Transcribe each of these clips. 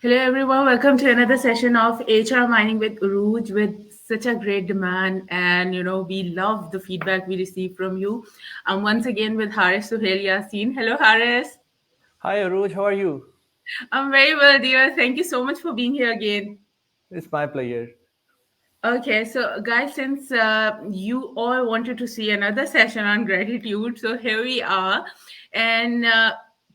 Hello, everyone. Welcome to another session of HR Mining with Uruj with such a great demand. And, we love the feedback we receive from you. I'm once again with Harris Sohail Yaseen. Hello, Harris. Hi, Aruj. How are you? I'm very well, dear. Thank you so much for being here again. It's my pleasure. Okay, so guys, since you all wanted to see another session on gratitude, so here we are. And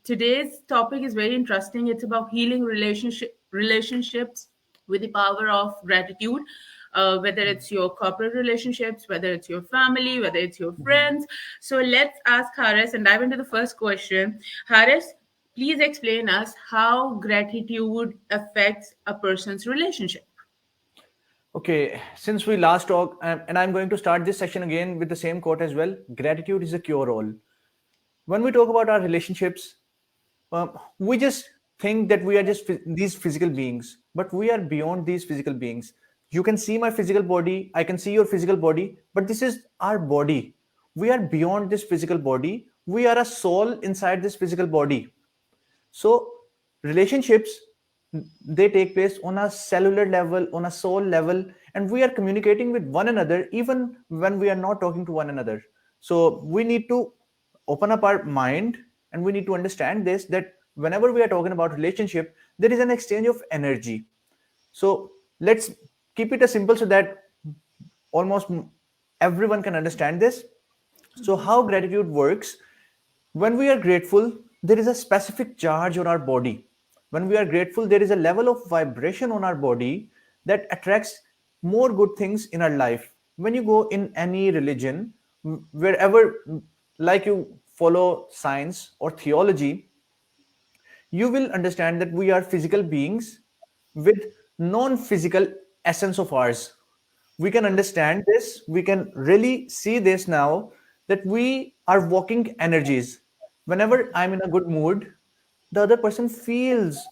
today's topic is very interesting. It's about healing relationships with the power of gratitude. Whether it's your corporate relationships, whether it's your family, whether it's your Mhm. friends. So let's ask Harris and dive into the first question. Harris, please explain us how gratitude affects a person's relationship. Okay, since we last talked, and I'm going to start this session again with the same quote as well. Gratitude is a cure all. When we talk about our relationships, we just think that we are just these physical beings, but we are beyond these physical beings. You can see my physical body, I can see your physical body, but this is our body. We are beyond this physical body. We are a soul inside this physical body. So relationships, they take place on a cellular level, on a soul level, and we are communicating with one another even when we are not talking to one another. So we need to open up our mind, and we need to understand this, that whenever we are talking about relationship, there is an exchange of energy. So let's keep it as simple so that almost everyone can understand this. So how gratitude works: when we are grateful, there is a specific charge on our body. When we are grateful, there is a level of vibration on our body that attracts more good things in our life. When you go in any religion, wherever, like you follow science or theology, you will understand that we are physical beings with non-physical essence of ours. We can understand this, we can really see this now, that we are walking energies. Whenever I'm in a good mood, the other person feels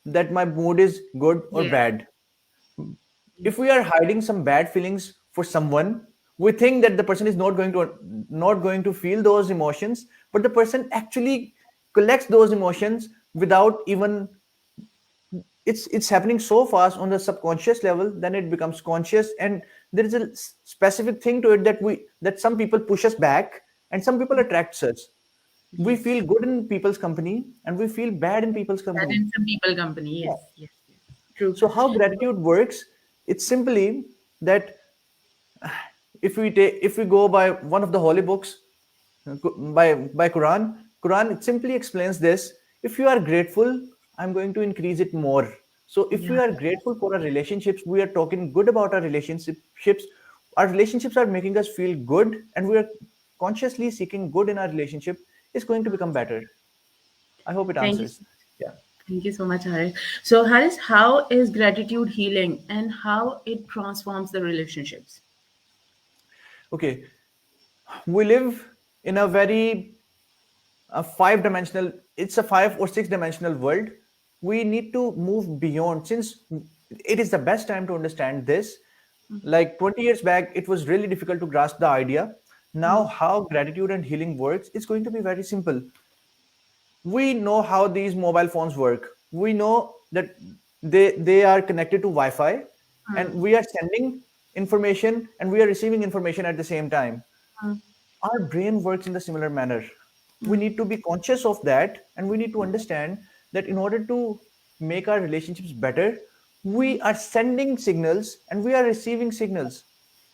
that my mood is good or Yes. bad. If we are hiding some bad feelings for someone, we think that the person is not going to feel those emotions, but the person actually collects those emotions without even, it's happening so fast on the subconscious level, then it becomes conscious, and there is a specific thing to it, that some people push us back and some people attract us. We Yes. feel good in people's company and we feel bad in people's That company. in some people company. Yes, Yeah. yes, yes. True. So how gratitude works, it's simply that, if we go by one of the holy books, by Quran, it simply explains this: if you are grateful, I'm going to increase it more. So if we Yeah. are grateful for our relationships, we are talking good about our relationships. Our relationships are making us feel good, and we are consciously seeking good in our relationship, is going to become better. I hope it Thank you. answers. Yeah. Thank you so much, Harris. So, Harris, how is gratitude healing and how it transforms the relationships? Okay. We live in a very five-dimensional, it's a 5 or 6 dimensional world. We need to move beyond, since it is the best time to understand this. Like 20 years back, it was really difficult to grasp the idea. Now how gratitude and healing works, it's going to be very simple. We know how these mobile phones work. We know that they are connected to Wi-Fi, and we are sending information and we are receiving information at the same time. Our brain works in the similar manner. We need to be conscious of that, and we need to understand that in order to make our relationships better, we are sending signals and we are receiving signals.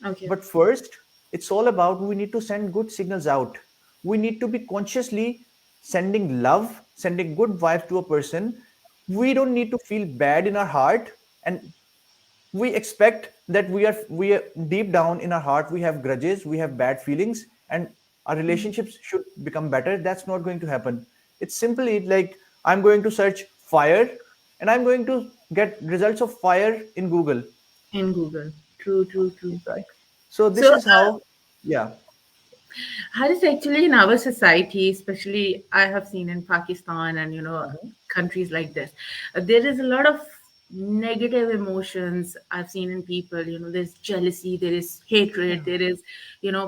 Okay. But first, it's all about, we need to send good signals out. We need to be consciously sending love, sending good vibes to a person. We don't need to feel bad in our heart, and we expect that we are deep down in our heart, we have grudges, we have bad feelings, and our relationships should become better. That's not going to happen. It's simply like, I'm going to search fire and I'm going to get results of fire in Google, In Google. True, true, true. right? So this So, is how. Yeah. Harris, actually, in our society, especially I have seen in Pakistan and, Mhm. countries like this, there is a lot of negative emotions I've seen in people. There's jealousy, there is hatred, Yeah. there is,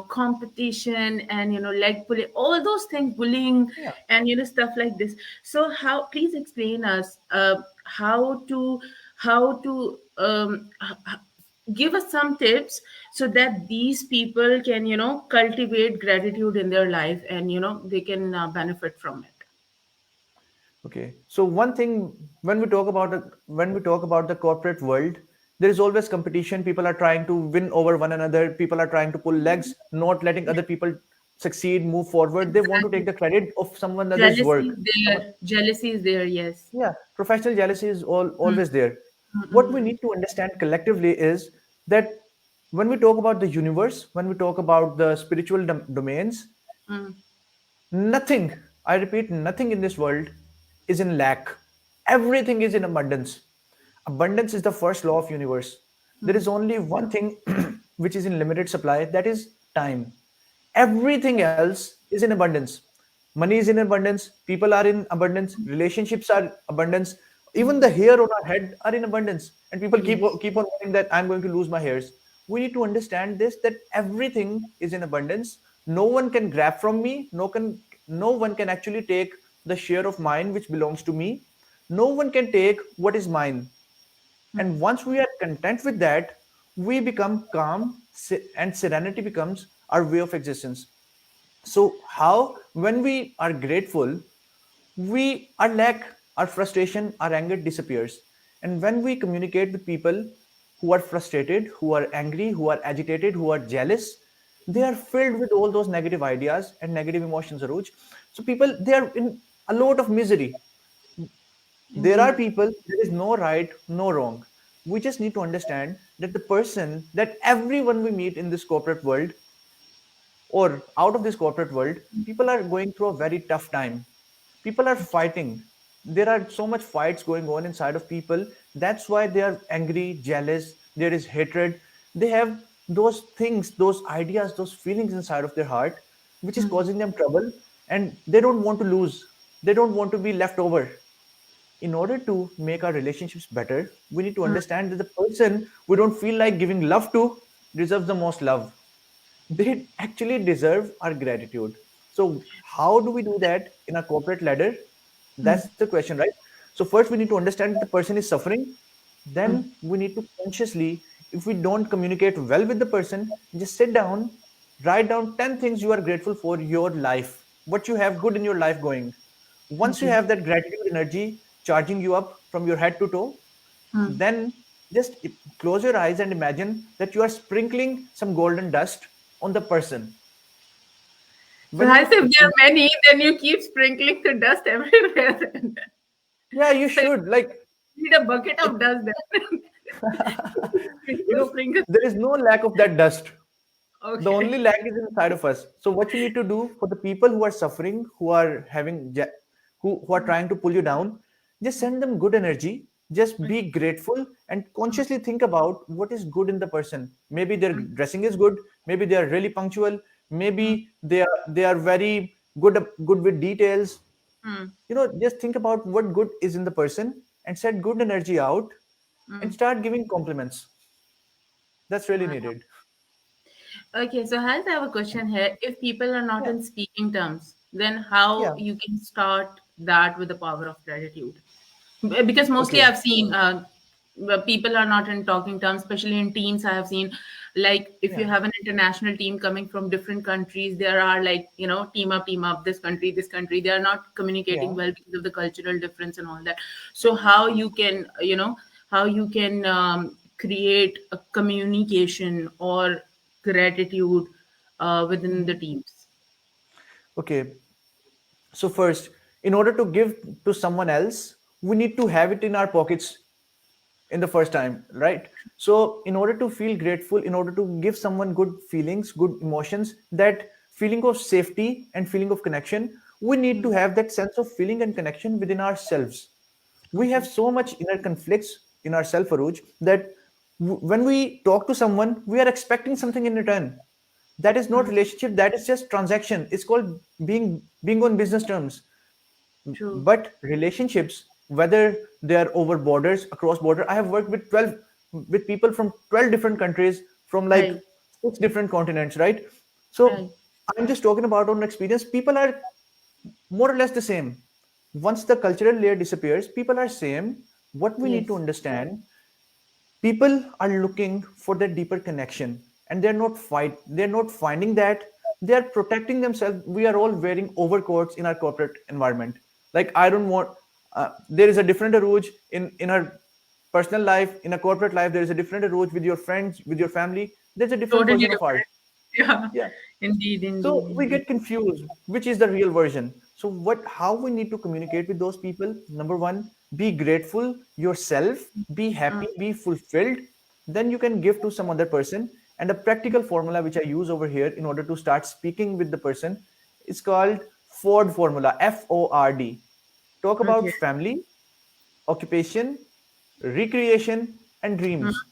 competition, and, leg pulling, all those things, bullying, Yeah. and, stuff like this. So, please explain us how to give us some tips so that these people can, cultivate gratitude in their life, and, they can benefit from it. Okay. So one thing, when we talk about the corporate world, there is always competition. People are trying to win over one another. People are trying to pull legs, not letting other people succeed, move forward. They want to take Exactly. the credit of someone else's Jealousy work. is there. Jealousy is there. Yes. Yeah, professional jealousy is Mm, always there. What we mm, need to understand collectively is that when we talk about the universe, when we talk about the spiritual domains, mm, nothing, I repeat, nothing in this world is in lack. Everything is in abundance. Abundance is the first law of universe. There mm, is only one thing which is in limited supply, that is time. Everything else is in abundance. Money is in abundance, people are in abundance, relationships are abundance, even mm, the hair on our head are in abundance, and people mm, keep on worrying that I'm going to lose my hairs. We need to understand this, that everything is in abundance. No one can grab from me, no one can actually take the share of mine which belongs to me. No one can take what is mine. mm, And once we are content with that, we become calm, and serenity becomes our way of existence. So, how, when we are grateful, our lack, our frustration, our anger disappears. And when we communicate with people who are frustrated, who are angry, who are agitated, who are jealous, they are filled with all those negative ideas and negative emotions, Aruj. So, people, they are in a lot of misery. There are indeed. people, there is no right, no wrong. We just need to understand that the person, that everyone we meet in this corporate world or out of this corporate world, people are going through a very tough time. People are fighting. There are so much fights going on inside of people. That's why they are angry, jealous. There is hatred. They have those things, those ideas, those feelings inside of their heart, which is Mm, causing them trouble. And they don't want to lose. They don't want to be left over. In order to make our relationships better, we need to mm, understand that the person we don't feel like giving love to deserves the most love. They actually deserve our gratitude. So, how do we do that in a corporate ladder? mm, That's the question, right? So, first we need to understand that the person is suffering. mm, Then we need to consciously, if we don't communicate well with the person, just sit down, write down 10 things you are grateful for your life, what you have good in your life going. Once you okay. have that gratitude energy charging you up from your head to toe, Mm. then just close your eyes and imagine that you are sprinkling some golden dust on the person. So, When as if you, there are many, then you keep sprinkling the dust everywhere. Then. yeah, you So, should, like, you need a bucket it, of dust then. you know, Sprinkle. there is no lack of that dust. The Okay. only lack is inside of us. So what you need to do for the people who are suffering, who are who are trying to pull you down, just send them good energy. Just be grateful and consciously think about what is good in the person. Maybe their dressing is good, maybe they are really punctual, maybe they are very good with details. Mm, Just think about what good is in the person and set good energy out and mm. start giving compliments. That's really Wow. needed. Okay, so Has, I have a question here. If people are not Yeah. in speaking terms, then how Yeah. you can start that with the power of gratitude? Because mostly Okay. I've seen people are not in talking terms, especially in teams. I have seen, like, if you Yeah. have an international team coming from different countries, there are, like, team up, this country. They are not communicating Yeah. well because of the cultural difference and all that. So how you can, create a communication or gratitude within the Mhm. teams. Okay. So first, in order to give to someone else, we need to have it in our pockets in the first time, right? So in order to feel grateful, in order to give someone good feelings, good emotions, that feeling of safety and feeling of connection, we need to Mm, have that sense of feeling and connection within ourselves. We have okay. so much inner conflicts in ourself, Aruj, that when we talk to someone, we are expecting something in return. That is not Mm, relationship, that is just transaction. It's called being on business terms. true. But relationships whether they are over borders, across border. I have worked with 12, with people from 12 different countries, from like Right. 6 different continents, right? So Right. I'm just talking about on experience. People are more or less the same. Once the cultural layer disappears, people are same. What we need to Yes. understand, people are looking for that deeper connection, and they're not finding that. They are protecting themselves. We are all wearing overcoats in our corporate environment. Like, I don't want, there is a different Aruj in her personal life. In a corporate life, there is a different Aruj with your friends, with your family. There's a different Totally version of art. different. Yeah. Yeah. Indeed. Indeed. So we Indeed. get confused, which is the real version. So how we need to communicate with those people? Number one, be grateful yourself, be Mm. happy, be fulfilled. Then you can give to some other person. And a practical formula which I use over here in order to start speaking with the person is called Ford formula, FORD. Talk about Okay. family, occupation, recreation, and Mm. dreams.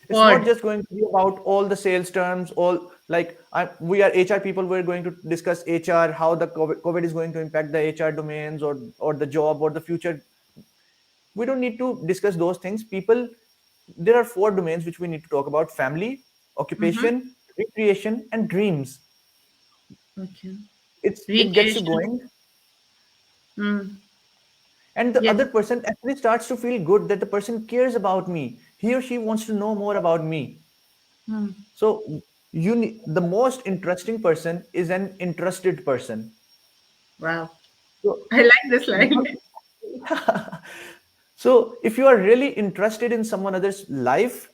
It's not Word. just going to be about all the sales terms, all like we are HR people. We're going to discuss HR, how the COVID is going to impact the HR domains, or the job, or the future. We don't need to discuss those things. People, there are 4 domains which we need to talk about: family, Mm-hmm. occupation, recreation, and dreams. Okay. It gets you Recreation. going, Mm. and the Yes. other person actually starts to feel good that the person cares about me. He or she wants to know more about me. Mm. So the most interesting person is an interested person. Wow. So I like this line. what- so if you are really interested in someone other's life,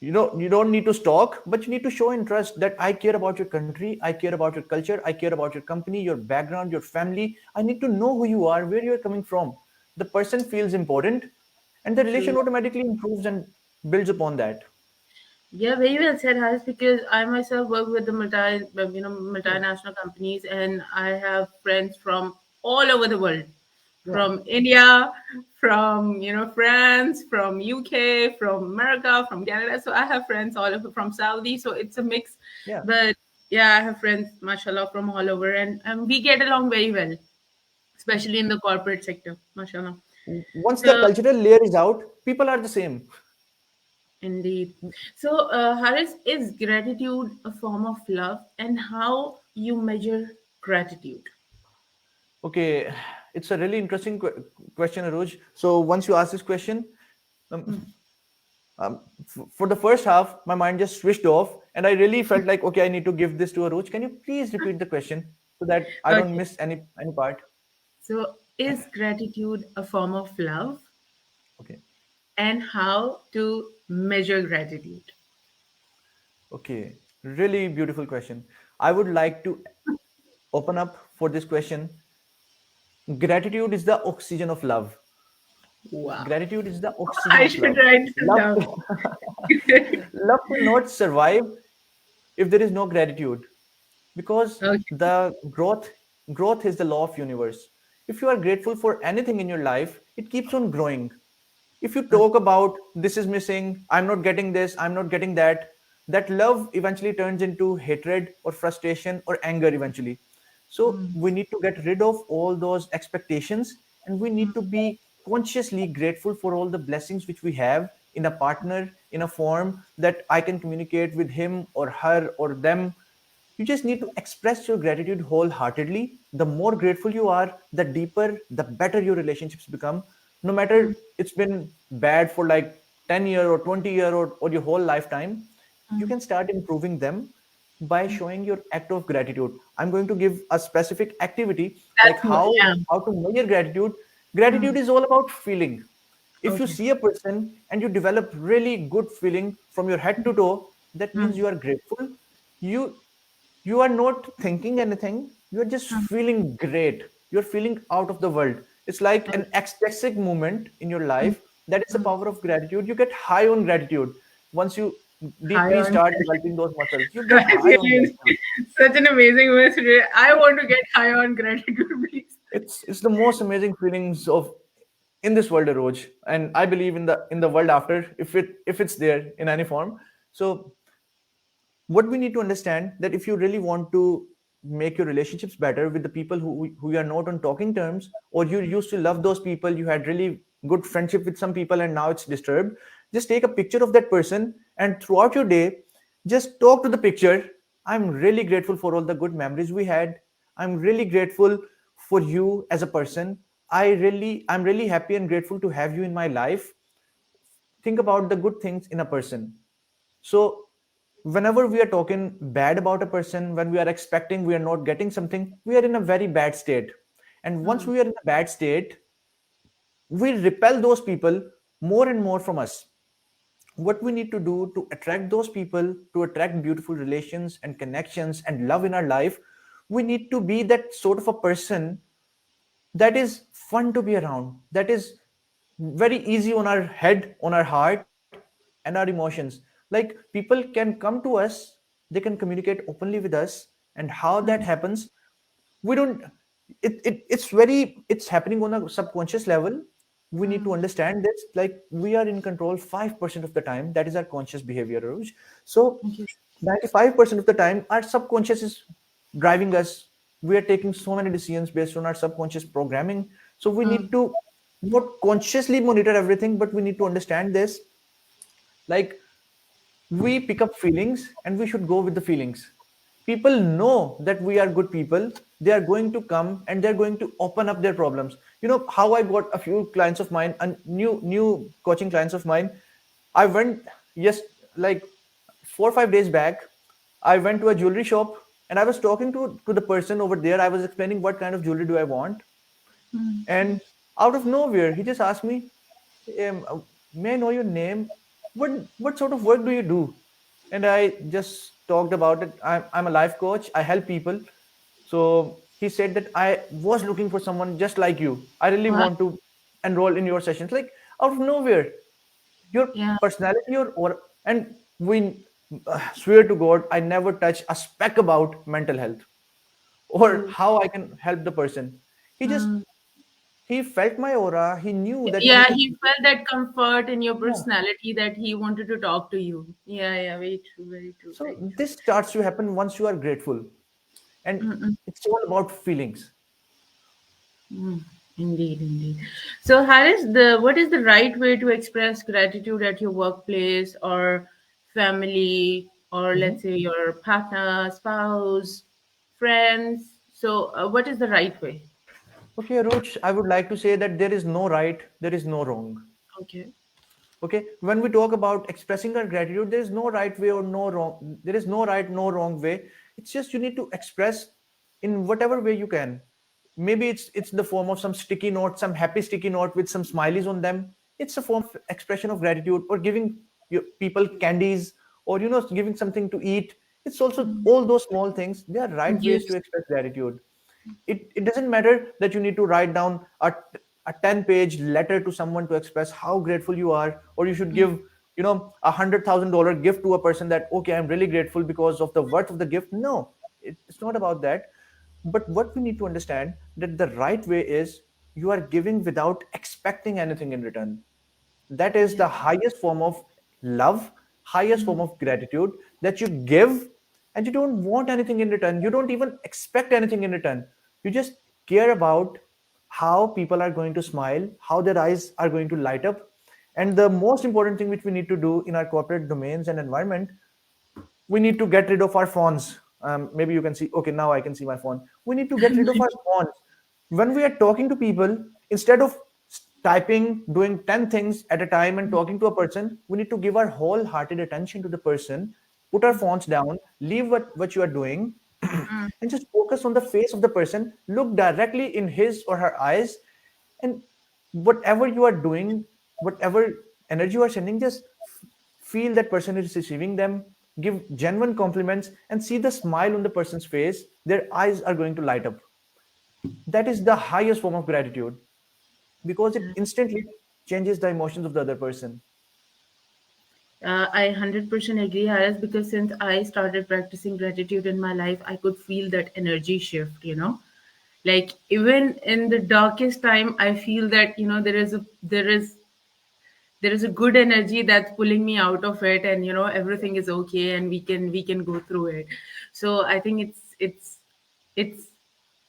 you don't need to stalk, but you need to show interest that I care about your country, I care about your culture, I care about your company, your background, your family. I need to know who you are, where you are coming from. The person feels important, and the relation True. automatically improves and builds upon that. Yeah, very well said, Harris. Because I myself work with the Yeah, multinational companies, and I have friends from all over the world, yeah, from India, from France, from UK, from America, from Canada. So I have friends all over from Saudi. So it's a mix, yeah. but yeah, I have friends, mashallah, from all over, and we get along very well, especially in the corporate sector, mashallah. Once the So cultural layer is out, people are the same. indeed. So, Harris, is gratitude a form of love, and how you measure gratitude? Okay, it's a really interesting question, Aruj. So once you ask this question, um, Hmm. for the first half, my mind just switched off, and I really felt like, okay, I need to give this to Aruj. Can you please repeat the question so that I don't Okay. miss any part? So, is gratitude a form of love, Okay, and how to measure gratitude? okay, really beautiful question. I would like to open up for this question. Gratitude is the oxygen of love. Wow. Gratitude is the oxygen I of should love. write this Love, down. love cannot survive if there is no gratitude, because Okay. the growth is the law of universe. If you are grateful for anything in your life, it keeps on growing. If you Okay. talk about this is missing, I'm not getting this, I'm not getting that, that love eventually turns into hatred or frustration or anger eventually. So Mm, we need to get rid of all those expectations, and we need to be consciously grateful for all the blessings which we have in a partner, in a form that I can communicate with him or her or them. You just need to express your gratitude wholeheartedly. The more grateful you are, the deeper, the better your relationships become. No matter mm, it's been bad for like 10 year or 20 year or your whole lifetime, you mm. can start improving them by showing your act of gratitude. I'm going to give a specific activity, like Yeah. how to measure gratitude. Mm, Gratitude is all about feeling. If you okay. see a person and you develop really good feeling from your head to toe, that means Mm, you are grateful. You you are not thinking anything, you're just mm, feeling great, you're feeling out of the world. It's like an okay. ecstatic moment in your Mm, life. That is the mm. power of gratitude. You get high on gratitude. Once you High deeply on. start developing those muscles, you get I high on really gratitude. such an amazing message. I want to get high on gratitude, please. It's the most amazing feelings of in this world, Roj, and I believe in the world after, if it's there in any form. So what we need to understand, that if you really want to make your relationships better with the people who you are not on talking terms, or you used to love those people, you had really good friendship with some people and now it's disturbed, just take a picture of that person and throughout your day just talk to the picture. I'm really grateful for all the good memories we had. I'm really grateful for you as a person. I'm really happy and grateful to have you in my life. Think about the good things in a person. So whenever we are talking bad about a person, when we are expecting we are not getting something, we are in a very bad state. And once we are in a bad state, we repel those people more and more from us. What we need to do to attract those people, to attract beautiful relations and connections and love in our life, we need to be that sort of a person that is fun to be around, that is very easy on our head, on our heart, and our emotions. Like people can come to us, they can communicate openly with us, and how that happens, we don't. It's happening on a subconscious level. We need to understand this. Like we are in control 5% of the time. That is our conscious behavior, Roj. So Okay. 95% of the time, our subconscious is driving us. We are taking so many decisions based on our subconscious programming. So we need to not consciously monitor everything, but we need to understand this. Like we pick up feelings and we should go with the feelings. People know that we are good people. They are going to come and they're going to open up their problems. You know how I got a few clients of mine and new coaching clients of mine. I went, yes, like 4 or 5 days back, I went to a jewelry shop and I was talking to the person over there. I was explaining what kind of jewelry do I want. And out of nowhere, he just asked me, "May I know your name? What sort of work do you do?" And I just talked about it. I'm a life coach. I help people. So he said that I was looking for someone just like you. I really Wow. want to enroll in your sessions. Like out of nowhere, your Yeah. personality, your aura, and we swear to God, I never touch a speck about mental health or Oh. how I can help the person. He just he felt my aura. He knew that he Yeah, could. he felt that comfort in your Yeah. personality that he wanted to talk to you. Yeah, yeah, very true, very true, So very true. this starts to happen once you are grateful, and it's all about feelings. Indeed, indeed. So, Harris, the what is the right way to express gratitude at your workplace or family, or Mhm. let's say your partner, spouse, friends? So, what is the right way? Okay, Roach, I would like to say that there is no right, there is no wrong. Okay. Okay, when we talk about expressing our gratitude, there is no right way or no wrong. There is no right, no wrong way. It's just you need to express in whatever way you can. Maybe it's the form of some sticky note, some happy sticky note with some smileys on them. It's a form of expression of gratitude, or giving your people candies, or giving something to eat. It's also all those small things. They are right ways to Gifts. express gratitude. It doesn't matter that you need to write down a 10-page letter to someone to express how grateful you are, or you should give $100,000 gift to a person that, okay, I'm really grateful because of the worth of the gift. No, it's not about that. But what we need to understand, that the right way is you are giving without expecting anything in return. That is Yeah. the highest form of love, highest form of gratitude, that you give and you don't want anything in return. You don't even expect anything in return. You just care about how people are going to smile, how their eyes are going to light up. And the most important thing which we need to do in our corporate domains and environment, we need to get rid of our phones. Maybe you can see, okay, now I can see my phone. We need to get rid of our phones. When we are talking to people, instead of typing, doing 10 things at a time and talking to a person, we need to give our wholehearted attention to the person, put our phones down, leave what you are doing, and just focus on the face of the person, look directly in his or her eyes, and whatever you are doing, whatever energy you are sending, just feel that person is receiving them, give genuine compliments, and see the smile on the person's face. Their eyes are going to light up. That is the highest form of gratitude, because it instantly changes the emotions of the other person. I 100% agree, Harris, because since I started practicing gratitude in my life, I could feel that energy shift. Like even in the darkest time, I feel that, there is a good energy that's pulling me out of it, and everything is okay, and we can go through it. So I think it's It's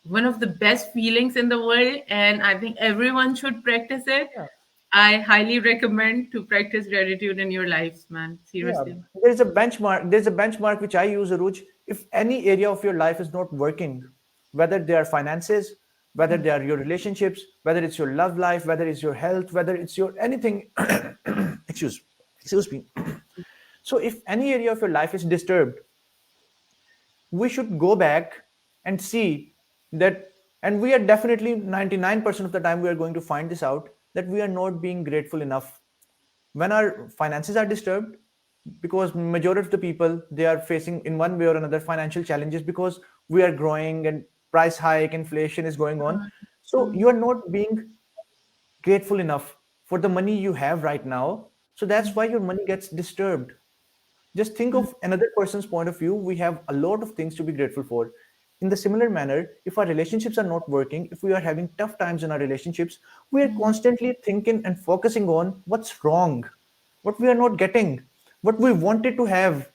one of the best feelings in the world, and I think everyone should practice it. Yeah. I highly recommend to practice gratitude in your lives, man. Yeah, Seriously. there's a benchmark. There's a benchmark which I use, Aruj. If any area of your life is not working, whether they are finances, whether they are your relationships, whether it's your love life, whether it's your health, whether it's your anything, excuse, excuse me. So, if any area of your life is disturbed, we should go back and see that, and we are definitely 99% of the time we are going to find this out, that we are not being grateful enough when our finances are disturbed, because majority of the people, they are facing in one way or another financial challenges, because we are growing and price hike, inflation is going on. So you are not being grateful enough for the money you have right now, so that's why your money gets disturbed. Just think of another person's point of view. We have a lot of things to be grateful for. In the similar manner, if our relationships are not working, if we are having tough times in our relationships, we are constantly thinking and focusing on what's wrong, what we are not getting, what we wanted to have.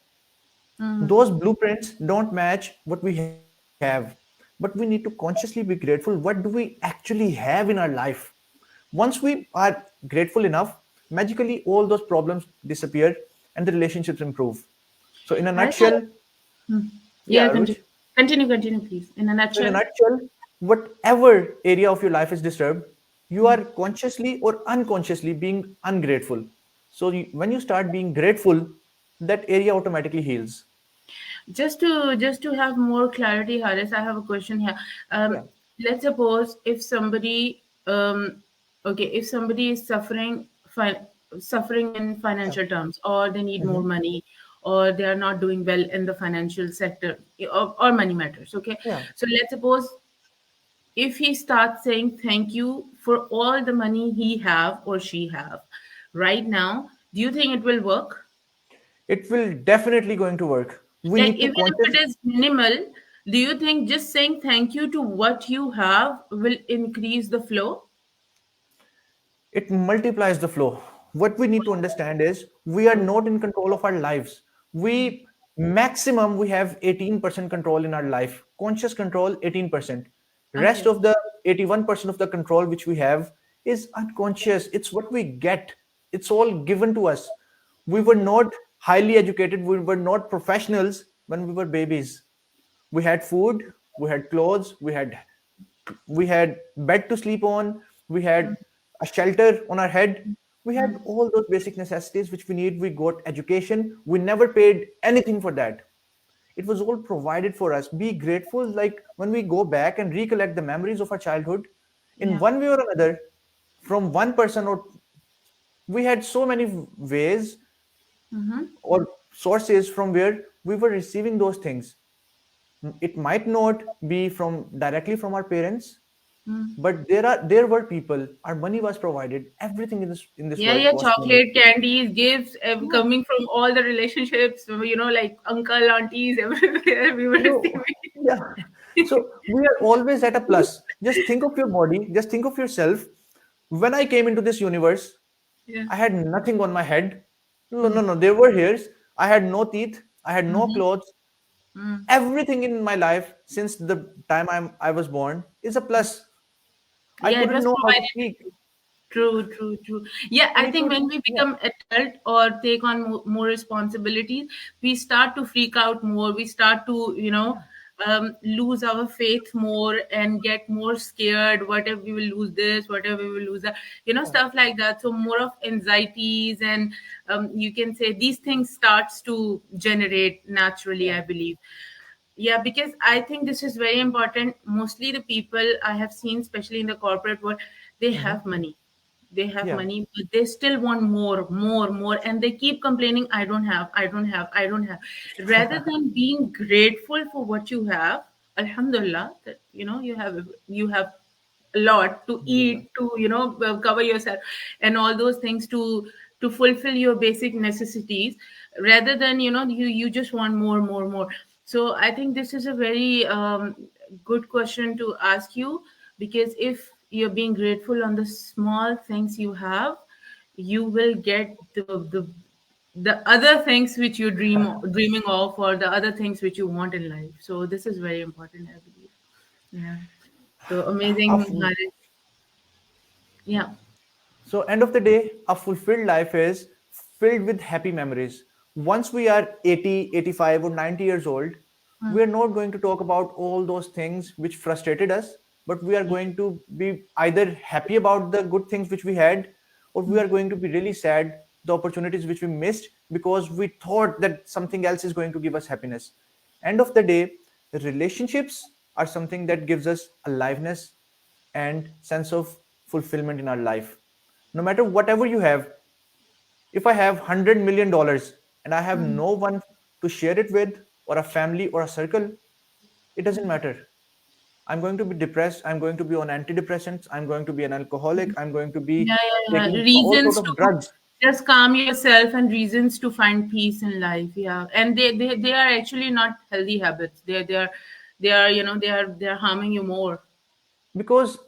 Those blueprints don't match what we have. But we need to consciously be grateful. What do we actually have in our life? Once we are grateful enough, magically all those problems disappear and the relationships improve. So, in a I thought, nutshell, yeah, yeah, Aruj. continue. Continue, please. In a So, in a nutshell. nutshell, whatever area of your life is disturbed, you are consciously or unconsciously being ungrateful. So, when you start being grateful, that area automatically heals. Just to have more clarity, Haris, I have a question here. Yeah, Let's suppose if somebody, okay, if somebody is suffering in yeah, financial terms, or they need more hmm, money, or they are not doing well in the financial sector, or money matters. Okay, yeah. so let's suppose if he starts saying thank you for all the money he have or she have right now, do you think it will work? It will definitely going to work. We Like, need to even if conscious. it is minimal, do you think just saying thank you to what you have will increase the flow? It multiplies the flow. What we need to understand is we are not in control of our lives. We maximum we have 18% control in our life. Conscious control 18%. Rest Okay. of the 81% of the control which we have is unconscious. It's what we get. It's all given to us. We were not highly educated. We were not professionals when we were babies. We had food, we had clothes, we had bed to sleep on, we had a shelter on our head, we had all those basic necessities which we need. We got education, we never paid anything for that. It was all provided for us. Be grateful, like when we go back and recollect the memories of our childhood, in Yeah. one way or another, from one person, or we had so many ways or sources from where we were receiving those things. It might not be from directly from our parents, but there were people, our money was provided, everything in this Yeah, world yeah, was money. chocolate, candies, gifts, Yeah, coming from all the relationships, like uncle, aunties, everywhere we were you know, receiving. yeah. So we are always at a plus. Just think of your body, just think of yourself. When I came into this universe, Yeah. I had nothing on my head. No, no, no, there were hairs. I had no teeth, I had no clothes. Everything in my life since the time I was born is a plus. I Yeah, it couldn't was know how to provided to speak. you. True, true, true. Yeah, I We think could, when we yeah, become adult or take on more responsibilities, we start to freak out more. We start to, yeah, lose our faith more and get more scared. What if we will lose this? What if we will lose that? yeah, Stuff like that. So more of anxieties, and you can say these things starts to generate naturally, yeah. I believe. Yeah, because I think this is very important. Mostly the people I have seen, especially in the corporate world, they Hmm. have money. They have Yeah, money, but they still want more, more, more. And they keep complaining, I don't have, I don't have, I don't have. Rather than being grateful for what you have, Alhamdulillah, that you have a lot to alhamdulillah. eat, to cover yourself, and all those things to fulfill your basic necessities, rather than you just want more, more, more. So I think this is a very good question to ask you, because if you're being grateful on the small things you have, you will get the other things which you dreaming of, or the other things which you want in life. So this is very important, I believe. Yeah. So A amazing, full- Harris. Yeah. So, end of the day, a fulfilled life is filled with happy memories. Once we are 80, 85, or 90 years old, we Mm. are not going to talk about all those things which frustrated us, but we are going to be either happy about the good things which we had, or we are going to be really sad the opportunities which we missed because we thought that something else is going to give us happiness. End of the day, relationships are something that gives us aliveness and sense of fulfillment in our life. No matter whatever you have, if I have $100 million and I have Mm. no one to share it with, or a family or a circle, it doesn't matter. I'm going to be depressed, I'm going to be on antidepressants, I'm going to be an alcoholic, I'm going to be Yeah, yeah, yeah. taking all sort Reasons of to drugs. just calm yourself and reasons to find peace in life. Yeah, and they are actually not healthy habits. They are they are harming you more. Because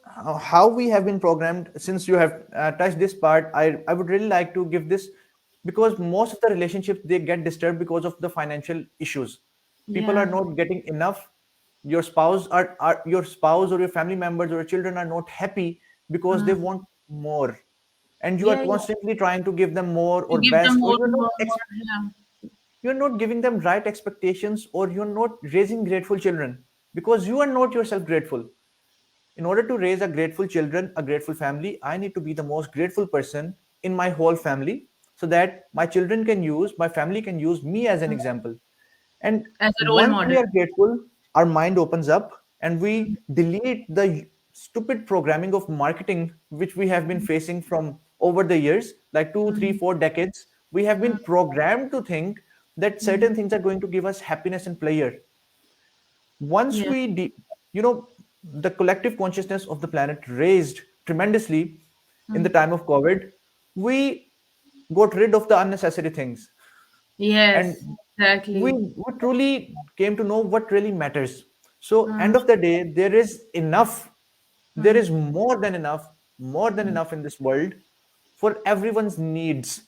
how we have been programmed, since you have touched this part, I would really like to give this, because most of the relationships they get disturbed because of the financial issues. People are Yeah. not getting enough. Your spouse or your family members or your children are not happy because they Mm. want more, and you are Yeah, yeah. constantly trying to give them more To or give them best, or more, more, more. Yeah. you're not giving them right expectations, or you're not raising grateful children because you are not yourself grateful. In order to raise a grateful children, a grateful family, I need to be the most grateful person in my whole family, so that my children can use, my family can use me as an example. And As a role once we model. are grateful, our mind opens up and we delete the stupid programming of marketing which we have been facing from over the years, like two, three, Mm. 4 decades. We have been Mm. programmed to think that Mm. certain things are going to give us happiness and pleasure. Once Yeah. you know, the collective consciousness of the planet raised tremendously in the Mm. time of COVID. We got rid of the unnecessary things, and Yes, we, exactly. we truly came to know what really matters. So Mm. end of the day, there is enough, there Mm. is more than enough in this world for everyone's needs,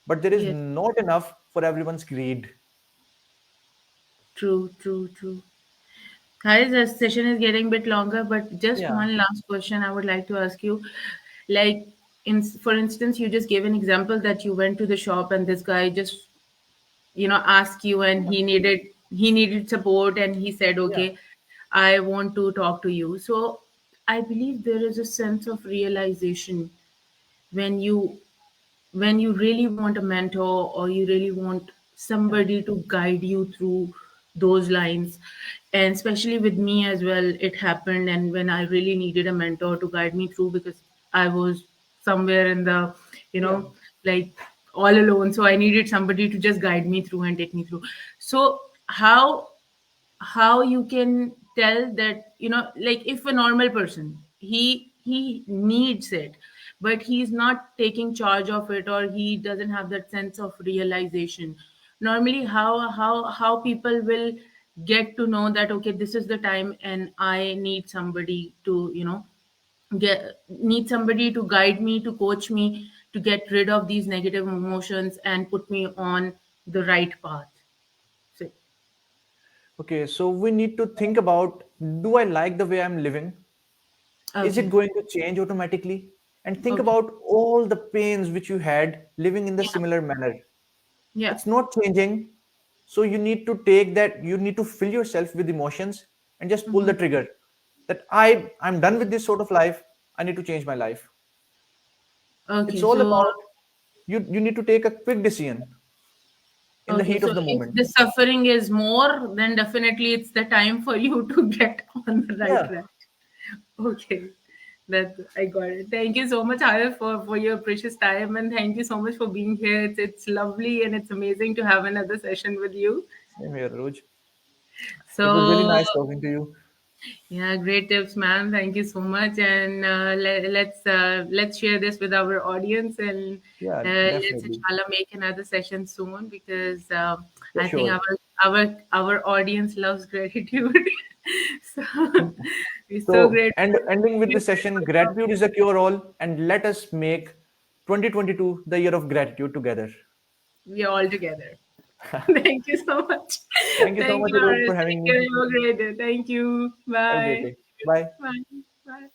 but there is Yes, not enough for everyone's greed. true, true, true. Guys, the session is getting a bit longer, but just Yeah, one last question I would like to ask you. Like, for instance, you just gave an example that you went to the shop and this guy just, asked you and he needed support and he said, yeah, okay, I want to talk to you. So I believe there is a sense of realization when you really want a mentor or you really want yeah. somebody to guide you through those lines. And especially with me as well, it happened, and when I really needed a mentor to guide me through, because I was somewhere in the you Yeah. know like all alone, so I needed somebody to just guide me through and take me through. So how you can tell that, like, if a normal person, he needs it, but he's not taking charge of it, or he doesn't have that sense of realization. Normally, how people will get to know that, okay, this is the time and I need somebody to, need somebody to guide me, to coach me, to get rid of these negative emotions and put me on the right path. So, Okay, so we need to think about, do I like the way I'm living? Is it okay. going to change automatically? And think Okay. about all the pains which you had living in the Yeah. similar manner. Yeah. It's not changing. So you need to take that, you need to fill yourself with emotions and just pull the Mhm. trigger that I'm done with this sort of life. I need to change my life. It's Okay, all so about you need to take a quick decision in the okay, heat so of the if moment. the suffering is more, then definitely it's the time for you to get on the right Yeah, track. Okay, that I got it. Thank you so much, Arif, for your precious time, and thank you so much for being here. It's lovely and it's amazing to have another session with you. same here, Roj. It was really So nice talking to you. yeah, great tips, man. Thank you so much, and let's share this with our audience, and Yeah, let's definitely. inshallah make another session soon, because For I think sure. our audience loves gratitude. So it's so So, great. and ending with the session, gratitude is a cure all, and let us make 2022 the year of gratitude together. We are all together. Thank you so much. Thank you so Thank much, you, Arun, Harris. for having Take care. me. Have a great day. Thank you. Have a great Bye. day. Bye. Bye. Bye.